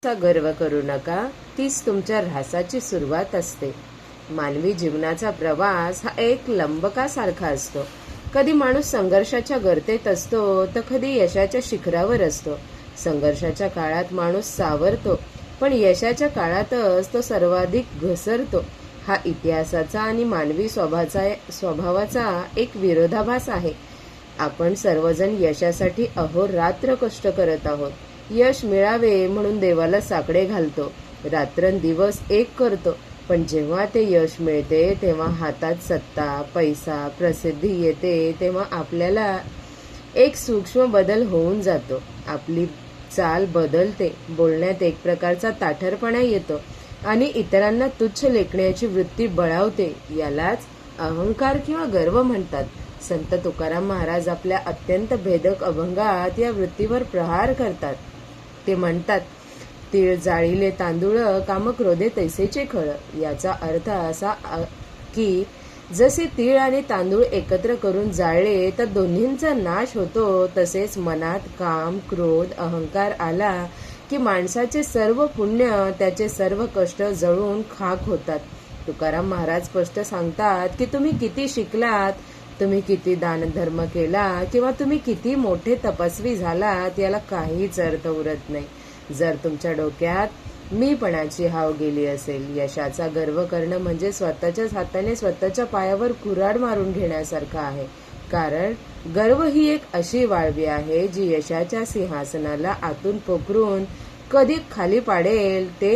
चा गर्व करू नका, तीच तुमच्या ऱ्हासाची सुरुवात असते. मानवी जीवनाचा प्रवास हा एक लंबकासारखा असतो. कधी माणूस संघर्षाच्या गर्तेत असतो तर कधी यशाच्या शिखरावर असतो. संघर्षाच्या काळात माणूस सावरतो, पण यशाच्या काळातच तो सर्वाधिक घसरतो. हा इतिहासाचा आणि मानवी स्वभावाचा एक विरोधाभास आहे. आपण सर्वजण यशासाठी अहोरात्र कष्ट करत आहोत. यश मिळावे म्हणून देवाला साकडे घालतो, रात्रंदिवस एक करतो. पण जेव्हा ते यश मिळते तेव्हा हातात सत्ता, पैसा, प्रसिद्धी येते तेव्हा आपल्याला एक सूक्ष्म बदल होऊन जातो. आपली चाल बदलते, बोलण्यात एक प्रकारचा ताठरपणा येतो आणि इतरांना तुच्छ लेखण्याची वृत्ती बळावते. यालाच अहंकार किंवा गर्व म्हणतात. संत तुकाराम महाराज आपल्या अत्यंत भेदक अभंगात या वृत्तीवर प्रहार करतात. ते म्हणतात, तीळ जाळीले तांदूळ, काम क्रोधे तैसेचे खळ. याचा अर्थ असा की जसे तीळ आणि तांदूळ एकत्र करून जाळले तर दोन्हींचा नाश होतो, तसेच मनात काम, क्रोध, अहंकार आला की माणसाचे सर्व पुण्य, त्याचे सर्व कष्ट जळून खाक होतात. तुकाराम महाराज स्पष्ट सांगतात की तुम्ही किती शिकलात, तुम्ही किती दानधर्म केला किंवा तुम्ही किती मोठे तपस्वी झालात, याला काहीच अर्थ उरत नाही जर तुमच्या डोक्यात मीपणाची हाव गेली असेल. यशाचा गर्व करणं म्हणजे स्वतःच्याच हाताने स्वतःच्या पायावर कुऱ्हाड मारून घेण्यासारखं आहे. कारण गर्व ही एक अशी वाळवी आहे जी यशाच्या सिंहासनाला आतून पोखरून कधी खाली पाडेल ते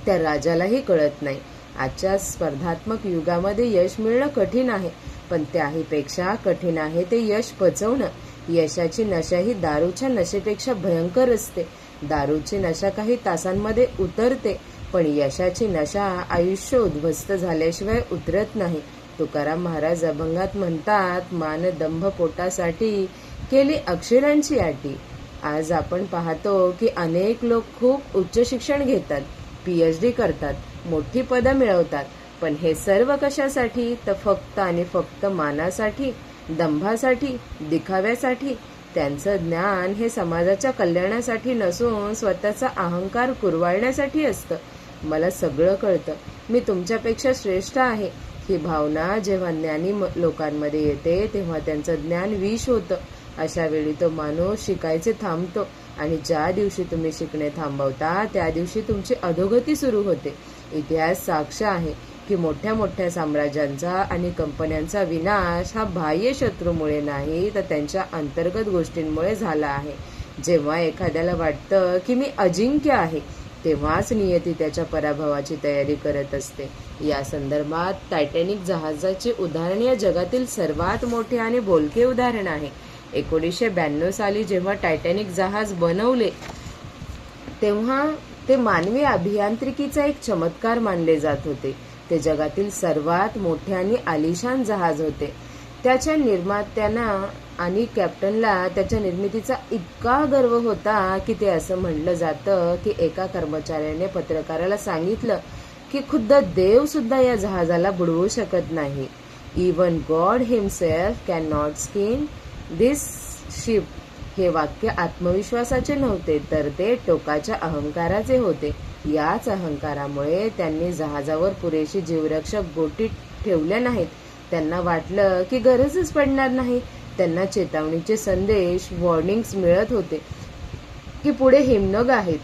त्या राजालाही कळत नाही. आजच्या स्पर्धात्मक युगामध्ये यश मिळणं कठीण आहे, पण त्याहीपेक्षा कठीण आहे ते यश पचवणं. यशाची नशा ही दारूच्या नशेपेक्षा भयंकर असते. दारूची नशा काही तासांमध्ये उतरते, पण यशाची नशा आयुष्य उद्ध्वस्त झाल्याशिवाय उतरत नाही. तुकाराम महाराज अभंगात म्हणतात, मान दंभ पोटासाठी केली अक्षरांची आटी. आज आपण पाहतो की अनेक लोक खूप उच्च शिक्षण घेतात, PhD करतात, मोठी पदं मिळवतात, पण हे सर्व कशासाठी? तर फक्त आणि फक्त मानासाठी, दंभासाठी, दिखाव्यासाठी. त्यांचं ज्ञान हे समाजाच्या कल्याणासाठी नसून स्वतःचा अहंकार कुरवाळण्यासाठी असतं. मला सगळं कळतं, मी तुमच्यापेक्षा श्रेष्ठ आहे, ही भावना जेव्हा ज्ञानी लोकांमध्ये येते तेव्हा त्यांचं ज्ञान विष होतं. अशा वेळी तो माणूस शिकायचे थांबतो आणि ज्या दिवशी तुम्ही शिकणे थांबवता त्या दिवशी तुमची अधोगती सुरू होते. इतिहास साक्ष आहे की मोठ्या मोठ्या साम्राज्यांचा आणि कंपन्यांचा विनाश हा बाह्य शत्रूमुळे नाही तर त्यांच्या अंतर्गत गोष्टींमुळे झाला आहे. जेव्हा एखाद्याला वाटतं की मी अजिंक्य आहे, तेव्हाच नियती त्याच्या पराभवाची तयारी करत असते. या संदर्भात टायटॅनिक जहाजाचे उदाहरण या जगातील सर्वात मोठे आणि बोलके उदाहरण आहे. 1992 साली जेव्हा टायटॅनिक जहाज बनवले तेव्हा ते मानवी अभियांत्रिकीचा एक चमत्कार मानले जात होते. ते जगातील सर्वात मोठे आणि आलिशान जहाज होते. त्याच्या निर्मात्यांना आणि कॅप्टनला त्याच्या निर्मितीचा इतका गर्व होता की ते असं म्हणलं जातं की एका कर्मचाऱ्याने पत्रकाराला सांगितलं की खुद्द देव सुद्धा या जहाजाला बुडवू शकत नाही. Even God himself can not skin this ship. हे वाक्य आत्मविश्वासाचे नव्हते, तर ते टोकाच्या अहंकाराचे होते. याच अहंकारामुळे त्यांनी जहाजावर पुरेशी जीवरक्षक बोटी ठेवल्या नाहीत. त्यांना वाटलं की गरजच पडणार नाही. त्यांना चेतावणीचे संदेश, वॉर्निंग्स मिळत होते की पुढे हिमनग आहेत.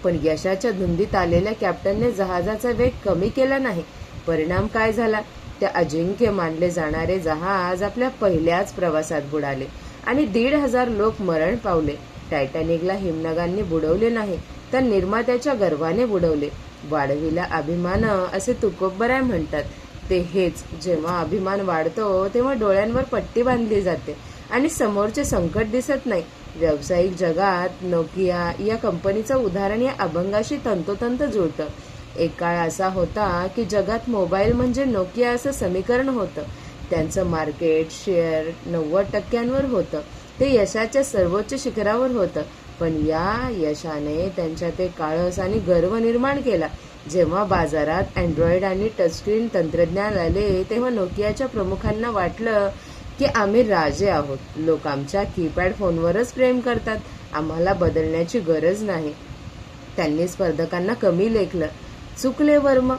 पण यशाच्या धुंदीत आलेल्या कॅप्टनने जहाजाचा वेग कमी केला नाही. परिणाम काय झाला? त्या अजिंक्य मानले जाणारे जहाज आपल्या पहिल्याच प्रवासात बुडाले आणि 1,500 लोक मरण पावले. टायटॅनिकला हिमनगांनी बुडवले नाही, तर निर्मात्याच्या गर्वाने बुडवले. वाढविला अभिमान असे तुकोबराय म्हणतात. ते हेच, जेव्हा अभिमान वाढतो तेव्हा डोळ्यांवर पट्टी बांधली जाते आणि समोरचे संकट दिसत नाही. व्यावसायिक जगात नोकिया या कंपनीचं उदाहरण या अभंगाशी तंतोतंत जुळतं. एक काळ असा होता की जगात मोबाईल म्हणजे नोकिया असं समीकरण होतं. त्यांचं मार्केट शेअर 90% होतं. ते यशाच्या सर्वोच्च शिखरावर होतं. पण या यशाने त्यांच्यात एक काळस आणि गर्व निर्माण केला. जेव्हा बाजारात अँड्रॉइड आणि टचस्क्रीन तंत्रज्ञान आले तेव्हा नोकियाच्या प्रमुखांना वाटलं की आम्ही राजे आहोत. लोक आमच्या कीपॅड फोनवरच प्रेम करतात, आम्हाला बदलण्याची गरज नाही. त्यांनी स्पर्धकांना कमी लेखलं. चुकले वर्म.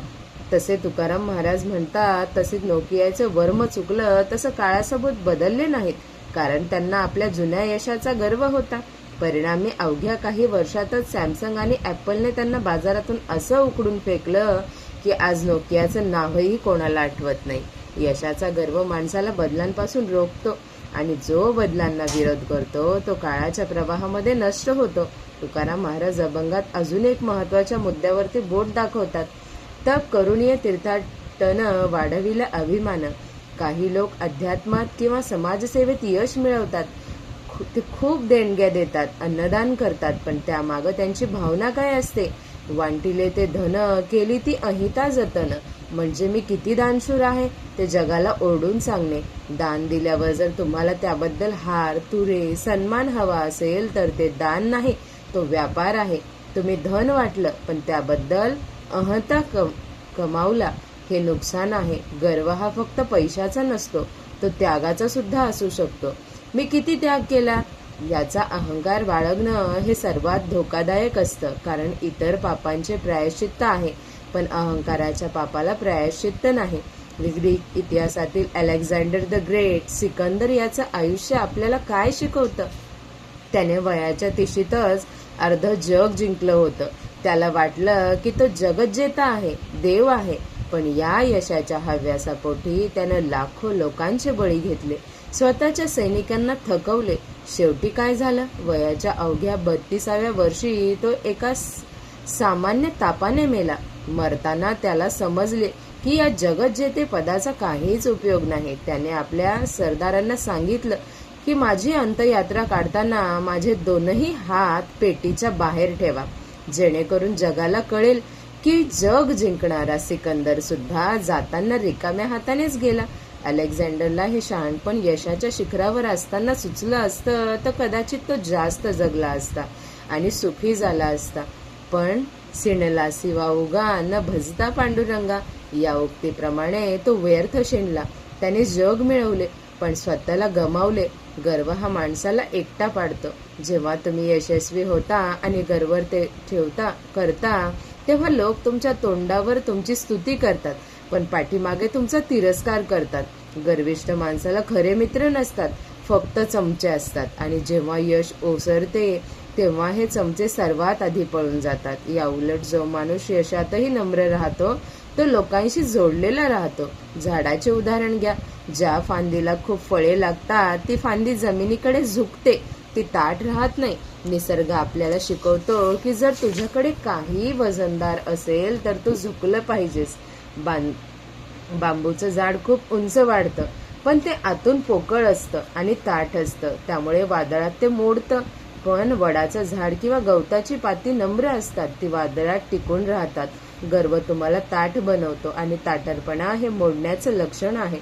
तसे तुकाराम महाराज म्हणतात, तसे नोकियाचं वर्म चुकलं तसं काळासोबत बदलले नाहीत, कारण त्यांना आपल्या जुन्या यशाचा गर्व होता. परिणामी अवघ्या काही वर्षातच सॅमसंग आणि ॲपलने त्यांना बाजारातून असं उकडून फेकलं की आज नोकियाचं नावही कोणाला आठवत नाही. यशाचा गर्व माणसाला बदलांपासून रोखतो आणि जो बदलांना विरोध करतो तो काळाच्या प्रवाहामध्ये नष्ट होतो. तुकाराम महाराज अभंगात अजून एक महत्वाच्या मुद्द्यावरती बोट दाखवतात. तप करुणीय तीर्थाटन वाढविला अभिमान. काही लोक अध्यात्मात किंवा समाजसेवेत यश मिळवतात, ते खूप देणग्या देतात, अन्नदान करतात, पण त्यामागं त्यांची भावना काय असते? वांटिले ते धन, केली ती अहिता जतन. म्हणजे मी किती दानशूर आहे ते जगाला ओरडून सांगणे. दान दिल्यावर जर तुम्हाला त्याबद्दल हार, तुरे, सन्मान हवा असेल तर ते दान नाही, तो व्यापार आहे. तुम्ही धन वाटलं पण त्याबद्दल अहंता कमावला, हे नुकसान आहे. गर्व हा फक्त पैशाचा नसतो, तो त्यागाचा सुद्धा असू शकतो. मी किती त्याग केला याचा अहंकार बाळगणं हे सर्वात धोकादायक असतं, कारण इतर पापांचे प्रायश्चित्त आहे पण अहंकाराच्या पापाला प्रायश्चित्त नाही. ग्रीक इतिहासातील अलेक्झांडर द ग्रेट, सिकंदर याचं आयुष्य आपल्याला काय शिकवतं? त्याने वयाच्या तिशीतच अर्ध जग जिंकलं होतं. त्याला वाटलं की तो जगज्जेता आहे, देव आहे, पण या यशाच्या हव्यासापोटी त्यानं लाखो लोकांचे बळी घेतले, स्वतःच्या सैनिकांना थकवले. शेवटी काय झालं? वयाच्या अवघ्या 32व्या वर्षी तो एका सामान्य तापाने मेला. मरताना त्याला समजले की या जगज्जेते पदाचा काहीच उपयोग नाही. त्याने आपल्या सरदारांना सांगितलं की माझी अंत्ययात्रा काढताना माझे दोनही हात पेटीच्या बाहेर ठेवा, जेणेकरून जगाला कळेल की जग जिंकणारा सिकंदर सुद्धा जाताना रिकाम्या हातानेच गेला. अलेक्झांडरला हे शहाणपण यशाच्या शिखरावर असताना सुचलं असतं तर कदाचित तो जास्त जगला असता आणि सुखी झाला असता. पण सिणला सिवा उगा न भजता पांडुरंगा या उक्तीप्रमाणे तो व्यर्थ शिणला. त्याने जग मिळवले पण स्वतःला गमावले. गर्व हा माणसाला एकटा पाडतो. जेव्हा तुम्ही यशस्वी होता आणि गर्व ते करता तेव्हा लोक तुमच्या तोंडावर तुमची स्तुती करतात पण पाठीमागे तुमचा तिरस्कार करतात. गर्विष्ठ माणसाला खरे मित्र नसतात, फक्त चमचे असतात, आणि जेव्हा यश ओसरते तेव्हा हे चमचे सर्वात आधी पळून जातात. या उलट जो माणूस यशातही नम्र राहतो तो लोकांशी जोडलेला राहतो. झाडाचे उदाहरण घ्या. ज्या फांदीला खूप फळे लागतात ती फांदी जमिनीकडे झुकते, ती ताठ राहत नाही. निसर्ग आपल्याला शिकवतो की जर तुझ्याकडे काही वजनदार असेल तर तू झुकलं पाहिजेस. बांबूचं झाड खूप उंच वाढतं पण ते आतून पोकळ असतं आणि ताठ असतं, त्यामुळे वादळात ते मोडतं. पण वडाचं झाड किंवा गवताची पाती नम्र असतात, ती वादळात टिकून राहतात. गर्व तुम्हाला ताठ बनवतो आणि ताठरपणा हे मोडण्याचं लक्षण आहे.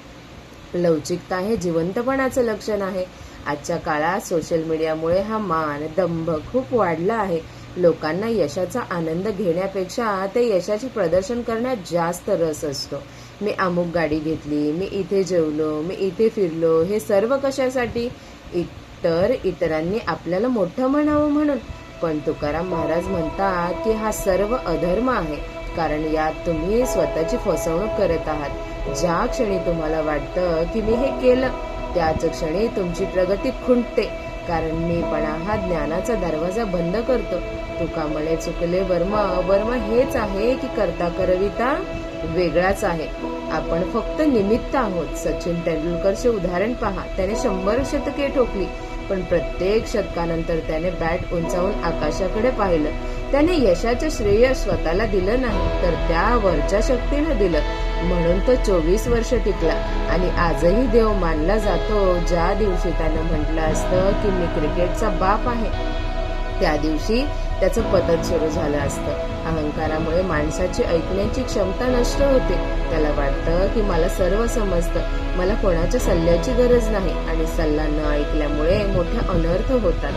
लवचिकता हे जिवंतपणाचं लक्षण आहे. आजच्या काळात सोशल मीडियामुळे हा मान, दंभ खूप वाढला आहे. लोकांना यशाचा आनंद घेण्यापेक्षा ते यशाचे प्रदर्शन करण्यात जास्त रस असतो. मी अमुक गाडी घेतली, मी इथे जेवलो, मी इथे फिरलो, हे सर्व कशासाठी? इतरांनी आपल्याला मोठं म्हणावं म्हणून. पण तुकाराम महाराज म्हणतात की हा सर्व अधर्म आहे, कारण यात तुम्ही स्वतःची फसवणूक करत आहात. ज्या क्षणी तुम्हाला वाटतं की मी हे केलं त्याच क्षणी तुमची प्रगती खुंटते, कारण मीपणा हा ज्ञानाचा दरवाजा बंद करतो. तुकामळे चुकले वर्म हेच आहे की करता करविता वेगळाच आहे. आपण फक्त निमित्त आहोत. सचिन तेंडुलकरचे उदाहरण पहा. त्याने 100 शतके ठोकली पण प्रत्येक शतकानंतर त्याने बॅट उंचावून आकाशाकडे पाहिलं. त्याने यशाचे श्रेय स्वतःला दिलं नाही तर त्या वरच्या शक्तीला दिलं, म्हणून तो 24 वर्ष टिकला आणि आजही देव मानला जातो. ज्या दिवशी त्यानं म्हटलं असतं की मी क्रिकेटचा बाप आहे त्या दिवशी त्याचं पतन सुरू झालं असतं. अहंकारामुळे माणसाची ऐकण्याची क्षमता नष्ट होते. त्याला वाटतं की मला सर्व समजतं, मला कोणाच्या सल्ल्याची गरज नाही, आणि सल्ला न ऐकल्यामुळे मोठे अनर्थ होतात.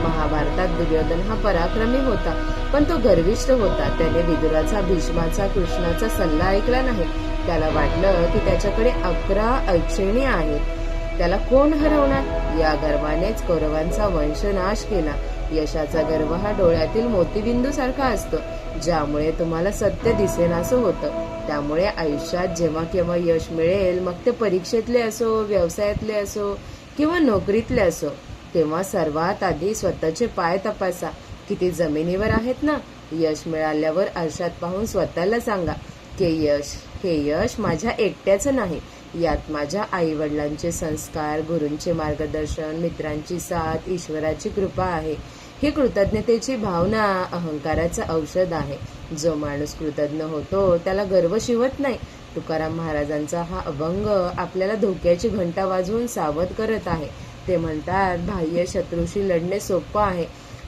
महाभारतात दुर्योधन हा पराक्रमी होता पण तो गर्विष्ठ होता. त्याने विदुराचा, भीष्माचा, कृष्णाचा सल्ला ऐकला नाही. त्याला वाटलं की त्याच्याकडे 11 ऐक्षिणी आहेत, त्याला कोण हरवणार? या गर्वानेच कौरवांचा वंशनाश केला. यशाचा गर्व हा डोळ्यातील मोतीबिंदू सारखा असतो, ज्यामुळे तुम्हाला सत्य दिसेनासं होतं. त्यामुळे आयुष्यात जेव्हा केव्हा यश मिळेल, मग ते परीक्षेतले असो, व्यवसायातले असो किंवा नोकरीतले असो, तेव्हा सर्वात आधी स्वतःचे पाय तपासा, किती जमिनीवर आहेत ना. यश मिळाल्यावर आरशात पाहून स्वतःला सांगा की हे यश माझ्या एकट्याचं नाही, यात माझ्या आई वडिलांचे संस्कार, गुरूंचे मार्गदर्शन, मित्रांची साथ, ईश्वराची कृपा आहे. ही कृतज्ञतेची भावना अहंकाराचं औषध आहे. जो माणूस कृतज्ञ होतो त्याला गर्व शिवत नाही. तुकाराम महाराजांचा हा अभंग आपल्याला धोक्याची घंटा वाजवून सावध करत आहे. ते म्हणतात, बाह्य शत्रूशी लढणे सोपं आहे,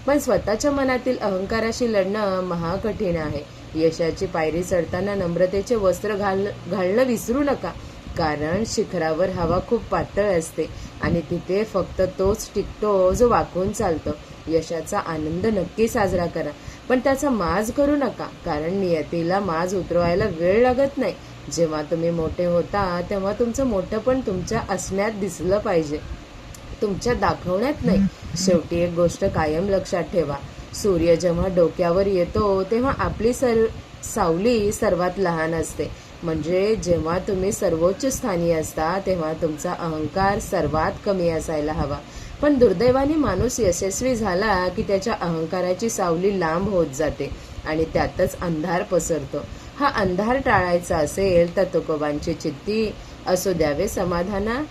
पण स्वतःच्या मनातील अहंकाराशी लढणं महाकठीण आहे. यशाची पायरी चढताना नम्रतेचे वस्त्र घालणं विसरू नका, कारण शिखरावर हवा खूप पातळ असते आणि तिथे फक्त तोच टिकतो जो वाकून चालतो. यशाचा आनंद नक्की साजरा करा, पण त्याचा माज करू नका, कारण नियतीला माज उतरवायला वेळ लागत नाही. जेव्हा तुम्ही मोठे होता तेव्हा तुमचं मोठेपण तुमच्या असण्यात दिसलं पाहिजे, तुमच्या दाखवण्यात नाही. शेवटी एक गोष्ट कायम लक्षात ठेवा, सूर्य जेव्हा डोक्यावर येतो तेव्हा आपली सावली सर्वात लहान असते. म्हणजे जेव्हा तुम्ही सर्वोच्च स्थानी असता तेव्हा तुमचा अहंकार सर्वात कमी असायला हवा. पण दुर्दैवाने माणूस यशस्वी झाला की त्याच्या अहंकाराची सावली लांब होत जाते आणि त्यातच अंधार पसरतो. हा अंधार टाळायचा असेल तर तुकोबांची चित्ती असू द्यावे समाधाना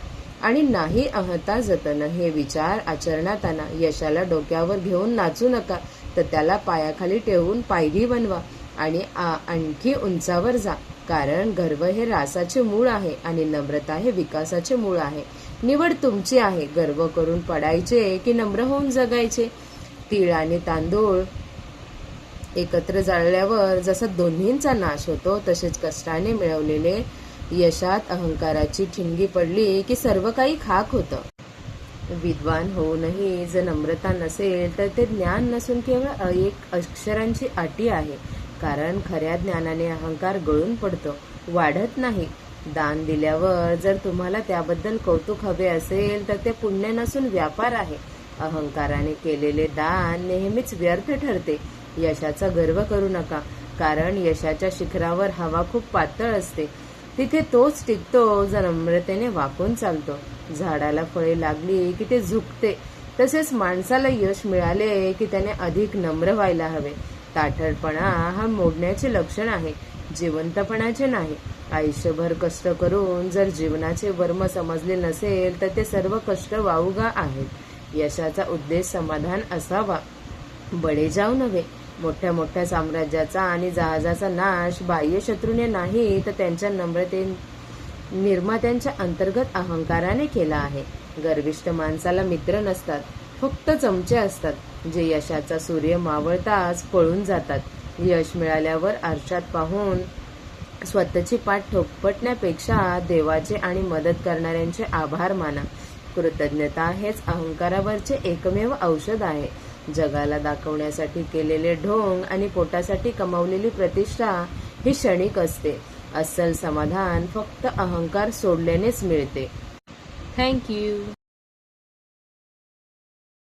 आणि नाही अहंता जतन. हे विचार आचरणात आणा. यशाला डोक्यावर घेऊन नाचू नका, तर त्याला पायाखाली ठेवून पायरी बनवा आणि आणखी उंचावर जा. कारण गर्व हे रासाचे मूळ आहे आणि नम्रता हे विकासाचे मूळ आहे. निवड तुमची आहे. गर्व करून पडायचे की नम्र होऊन जगायचे. तीळ आणि तांदूळ एकत्र जाळल्यावर जसा दोन्हींचा नाश होतो, तसेच कष्टाने मिळवलेले यशात अहंकाराची ठिणगी पडली की सर्व काही खाक होतं. विद्वान होऊनही जर नम्रता नसेल तर ते ज्ञान नसून केवळ एक अक्षरांची अटी आहे. कारण खऱ्या ज्ञानाने अहंकार गळून पडतो, वाढत नाही. दान दिल्यावर जर तुम्हाला त्याबद्दल कौतुक हवे असेल तर ते पुण्य नसून व्यापार आहे. अहंकाराने केलेले दान नेहमीच व्यर्थ ठरते. यशाचा गर्व करू नका, कारण यशाच्या शिखरावर हवा खूप पातळ असते. तिथे तोच टिकतो जो नम्रतेने वाकून चालतो. झाडाला फळे लागली की ते झुकते, तसेच माणसाला यश मिळाले की त्याने अधिक नम्र व्हायला हवे. ताठरपणा हा मोडण्याचे लक्षण आहे, जिवंतपणाचे नाही. आयुष्यभर कष्ट करून जर जीवनाचे वर्म समजले नसेल तर ते सर्व कष्ट वावगा आहेत. यशाचा उद्देश समाधान असावा, बळेजाव नव्हे. मोठ्या मोठ्या साम्राज्याचा आणि जहाजाचा नाश बाह्य शत्रूने नाही तर त्यांच्या निर्मात्यांच्या अंतर्गत अहंकाराने केला आहे. गर्विष्ठ माणसाला मित्र नसतात, फक्त चमचे असतात, जे यशाचा सूर्य मावळताच पळून जातात. यश मिळाल्यावर आरशात पाहून स्वतःची पाठ ठोपटण्यापेक्षा देवाचे आणि मदत करणाऱ्यांचे आभार माना. कृतज्ञता हेच अहंकारावरचे एकमेव औषध आहे. जगाला दाखवण्यासाठी केलेले ढोंग आणि पोटासाठी कमावलेली प्रतिष्ठा ही क्षणिक असते. अस्सल समाधान फक्त अहंकार सोडल्यानेच मिळते. थँक्यू.